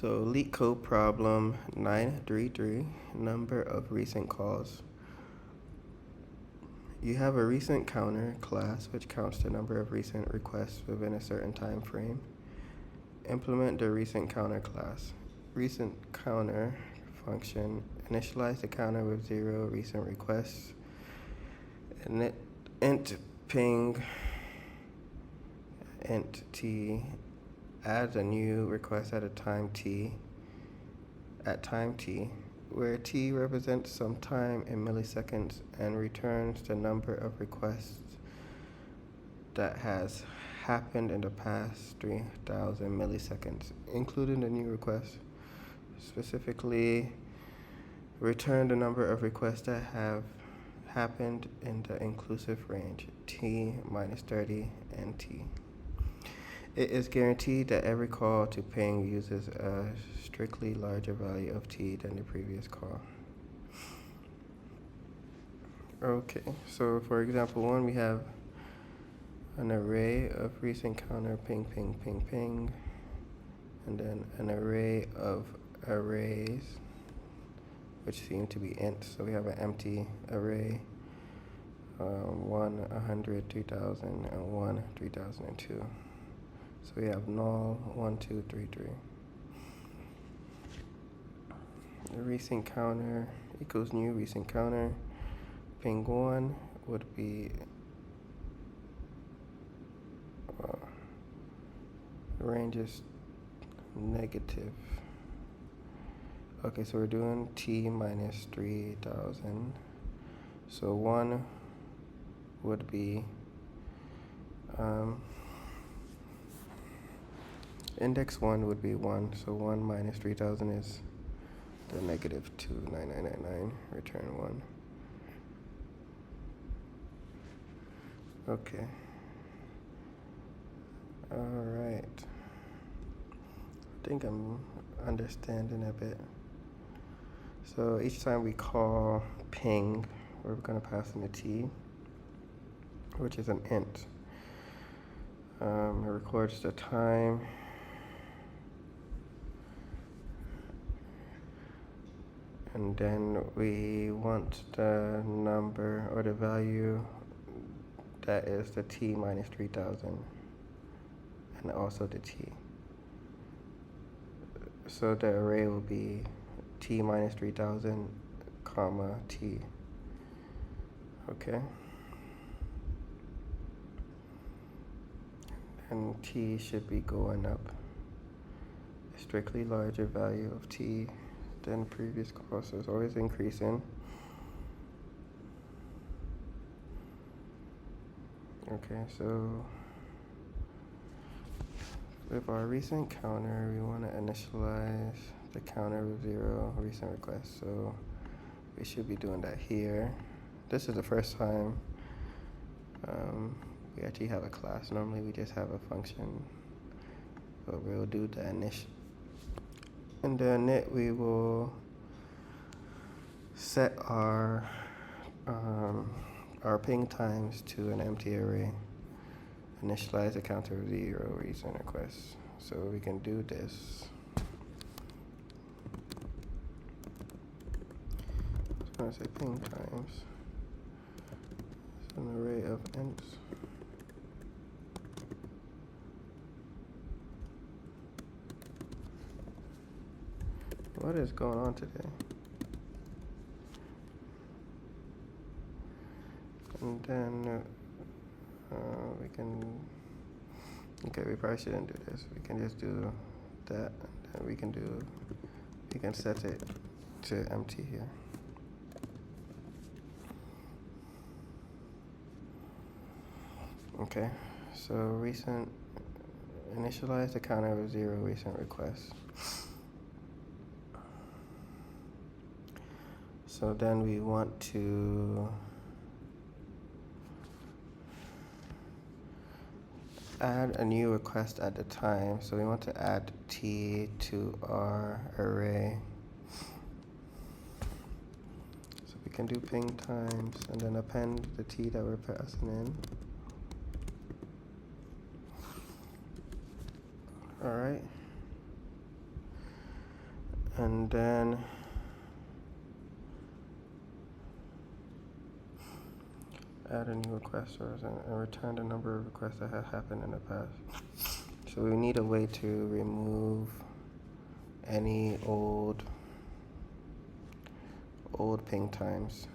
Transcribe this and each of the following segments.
So LeetCode problem 933, number of recent calls. You have a recent counter class which counts the number of recent requests within a certain time frame. Implement the recent counter class. Recent counter function, initialize the counter with 0 recent requests. Int ping int t adds a new request at time t, where t represents some time in milliseconds and returns the number of requests that has happened in the past 3,000 milliseconds, including the new request. Specifically, return the number of requests that have happened in the inclusive range t minus 30 and t. It is guaranteed that every call to ping uses a strictly larger value of t than the previous call. Okay, so for example 1, we have an array of recent counter ping, ping, ping, ping, and then an array of arrays, which seem to be int. So we have an empty array, 1, 100, 3000, and 1, 3002. So we have null 1, 2, 3, 3. The recent counter equals new recent counter. Ping 1 would be range is negative. Okay, so we're doing t minus 3000. So 1 would be index 1 would be 1, so 1 minus 3000 is the negative 29999, return 1. Okay. Alright. I think I'm understanding a bit. So each time we call ping, we're going to pass in a t, which is an int. It records the time. And then we want the number or the value that is the t minus 3000 and also the t. So the array will be t minus 3000 comma t. Okay. And t should be going up. A strictly larger value of t than previous call, so it's always increasing. Okay, so with our recent counter, we want to initialize the counter with 0 recent requests. So we should be doing that here. This is the first time we actually have a class. Normally we just have a function, but we'll do the init. In the init, we will set our ping times to an empty array. Initialize the counter with 0 recent requests. So we can do this. So I say ping times. It's an array of ints. What is going on today? And then we can, okay, we probably shouldn't do this. We can just do that, and we can set it to empty here. Okay, so initialize the counter with 0 recent requests. So then we want to add a new request at the time. So we want to add t to our array. So we can do ping times and then append the t that we're passing in. All right. And then add a new request source and return the number of requests that have happened in the past. So we need a way to remove any old ping times.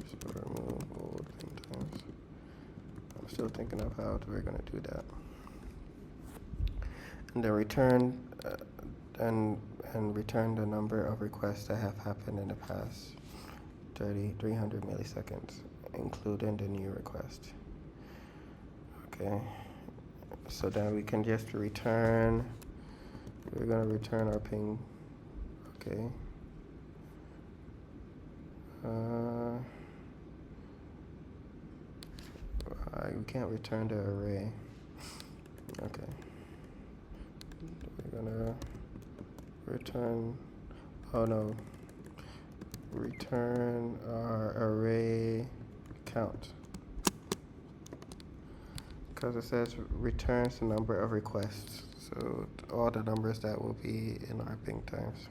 So remove old ping times. I'm still thinking of how we're gonna do that. And then return and return the number of requests that have happened in the past 300 milliseconds, including the new request. Okay, so then we can just return, we're gonna return our ping, okay. We can't return the array. Okay, we're gonna return, oh no, return our array count, because it says returns the number of requests, so all the numbers that will be in our ping times.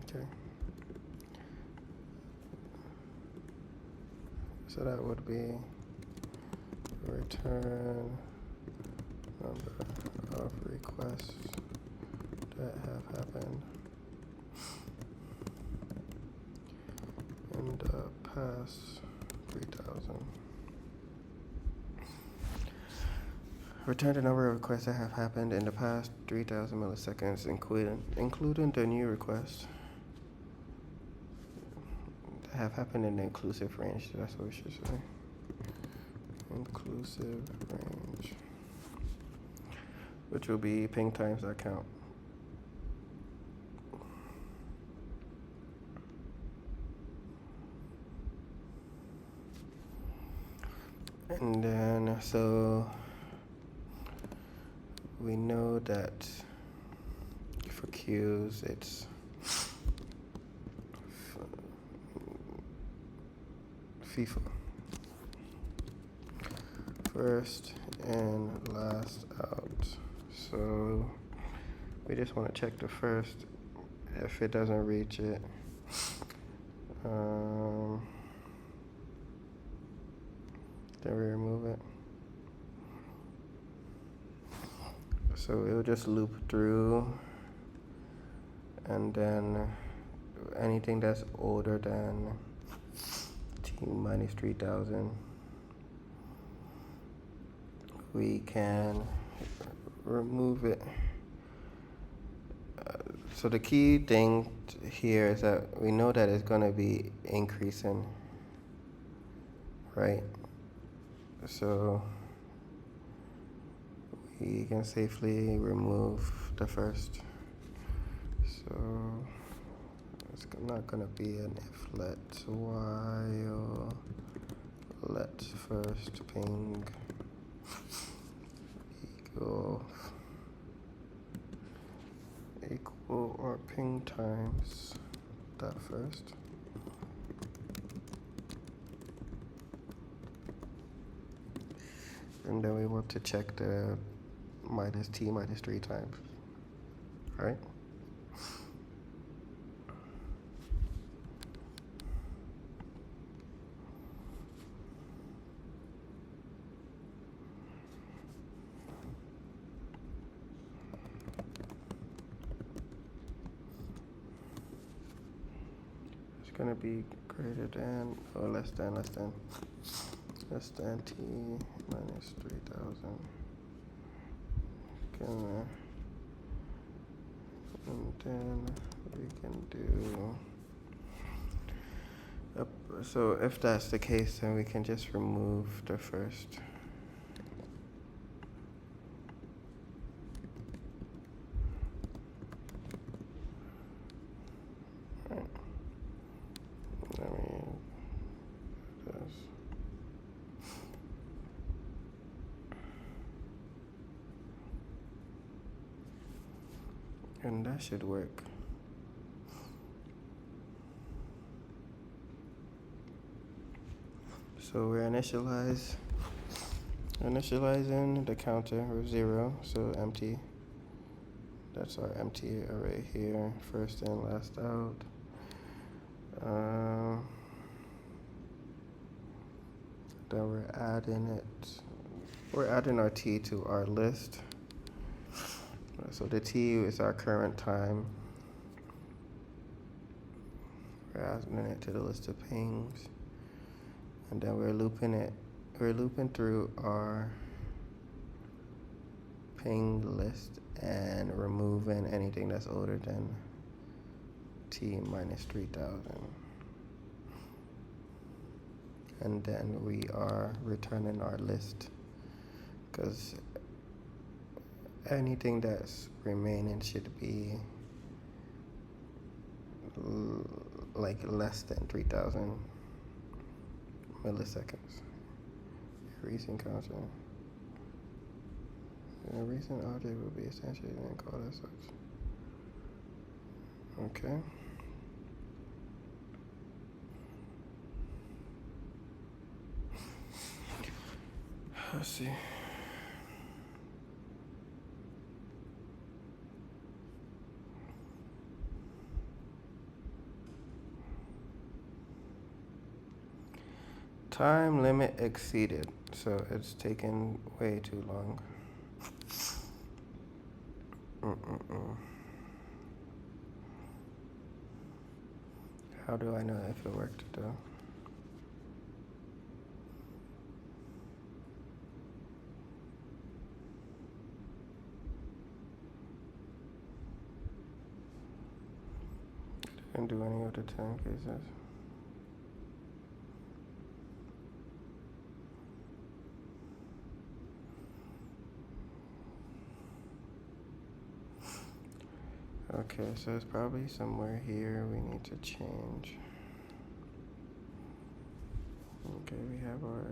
Okay, so that would be return number of requests that have happened in the past 3,000. Return the number of requests that have happened in the past 3,000 milliseconds, including the new requests that have happened in the inclusive range. That's what we should say. Inclusive range, which will be ping times that count. And then, so we know that for queues, it's FIFO. First and last out. So we just want to check the first. If it doesn't reach it, then we remove it. So it'll just loop through, and then anything that's older than T minus 3,000, we can remove it. So the key thing here is that we know that it's going to be increasing, right? So we can safely remove the first. So it's not going to be an if let while let first ping equal or ping times that first. And then we want to check the minus t minus 3 times, right? Going to be greater than or less than t minus 3,000. And then we can do so if that's the case, then we can just remove the first. And that should work. So we initialize Initializing the counter with 0, so empty. That's our empty array here, first in, last out. Then we're adding our t to our list. So the t is our current time. We're adding it to the list of pings. And then we're looping through our ping list and removing anything that's older than t minus 3000. And then we are returning our list, because anything that's remaining should be like less than 3000 milliseconds. Recent counter. A recent object will be essentially then called as such. Okay. Let's see. Time limit exceeded, so it's taken way too long. How do I know if it worked though? Didn't do any of the 10 cases. Okay, so it's probably somewhere here we need to change. Okay, we have our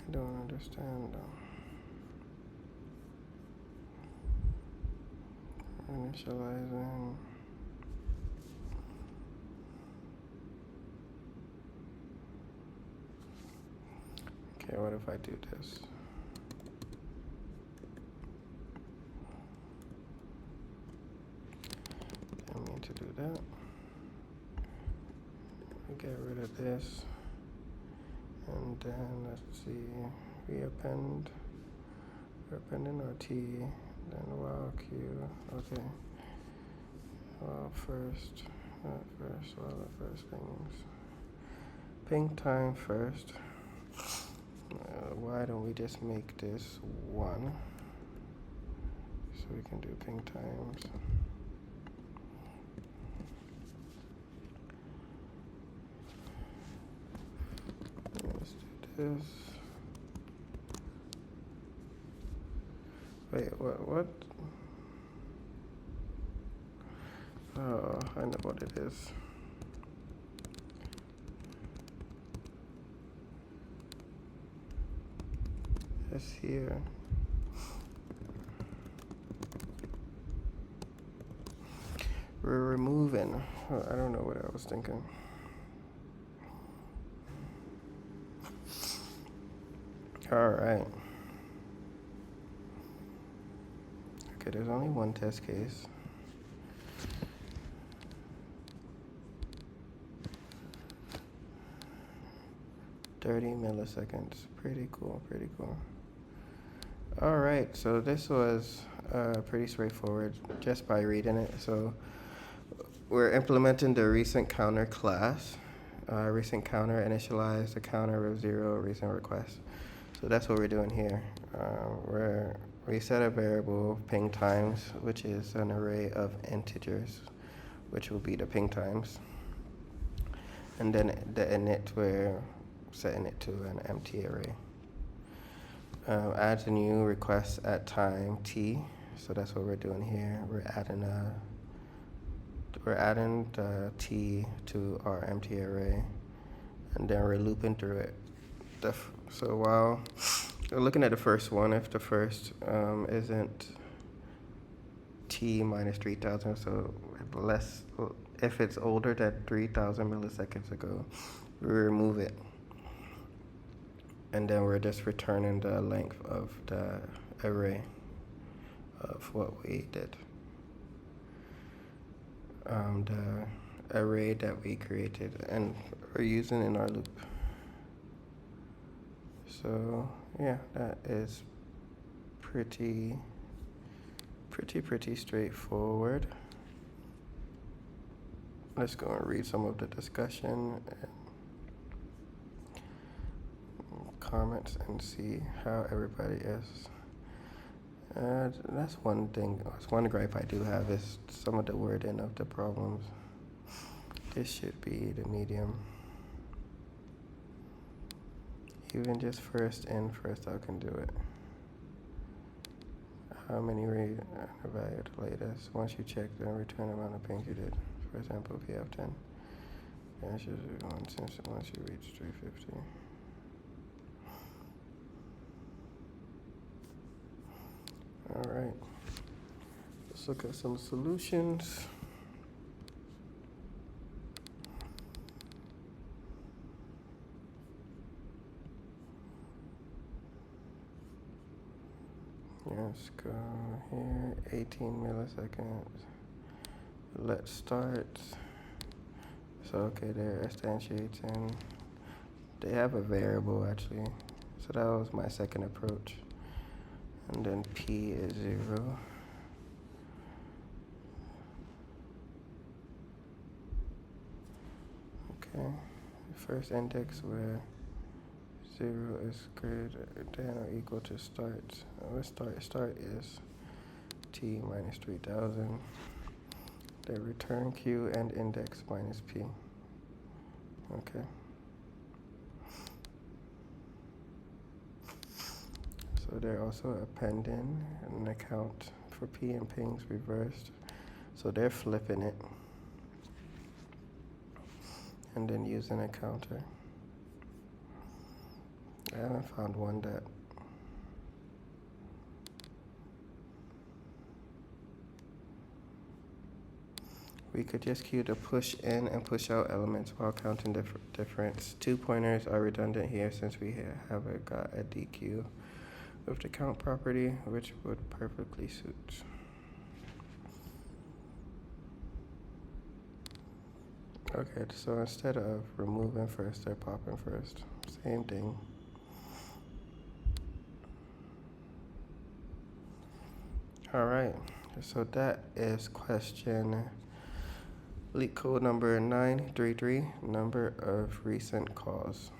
I don't understand though. Initializing. Okay, what if I do this? I mean to do that. Get rid of this. And then let's see, we're appending our t, then while q, okay. While the first pings. Ping time first. Why don't we just make this 1? So we can do ping times. Let's do this. Wait, what? Oh, I know what it is. It's here. We're removing. I don't know what I was thinking. All right. Okay, there's only one test case. $30 milliseconds. Pretty cool, pretty cool. All right, so this was pretty straightforward just by reading it. So we're implementing the recent counter class. Recent counter initialize the counter with 0 recent request. So that's what we're doing here. We set a variable ping times, which is an array of integers, which will be the ping times. And then the init, we're setting it to an empty array. Add a new request at time t. So that's what we're doing here. We're adding the T to our empty array, and then we're looping through it. So while we're looking at the first one, if the first isn't T minus 3,000, so if it's older than 3,000 milliseconds ago, we remove it. And then we're just returning the length of the array of what we did. The array that we created and we're using in our loop. So yeah, that is pretty straightforward. Let's go and read some of the discussion and comments and see how everybody is. That's one thing. That's one gripe I do have is some of the wording of the problems. This should be the medium. Even just first in, first out can do it. How many valued latest? Once you check the return amount of pings you did. For example, if you have 10, then it should be once you reach 350. All right, let's look at some solutions. Let's go here, 18 milliseconds. Let's start. So okay, they're instantiating. They have a variable actually. So that was my second approach. And then P is 0. Okay, first index where 0 is greater than or equal to start. Start is T minus 3,000. The return Q and index minus P. Okay. So they're also appending an account for P and pings reversed. So they're flipping it and then using a counter. I haven't found one that we could just queue the push in and push out elements while counting difference. 2 pointers are redundant here since we haven't got a DQ with the count property, which would perfectly suit. Okay, so instead of removing first, they're popping first. Same thing. All right, so that is question LeetCode number 933, number of recent calls.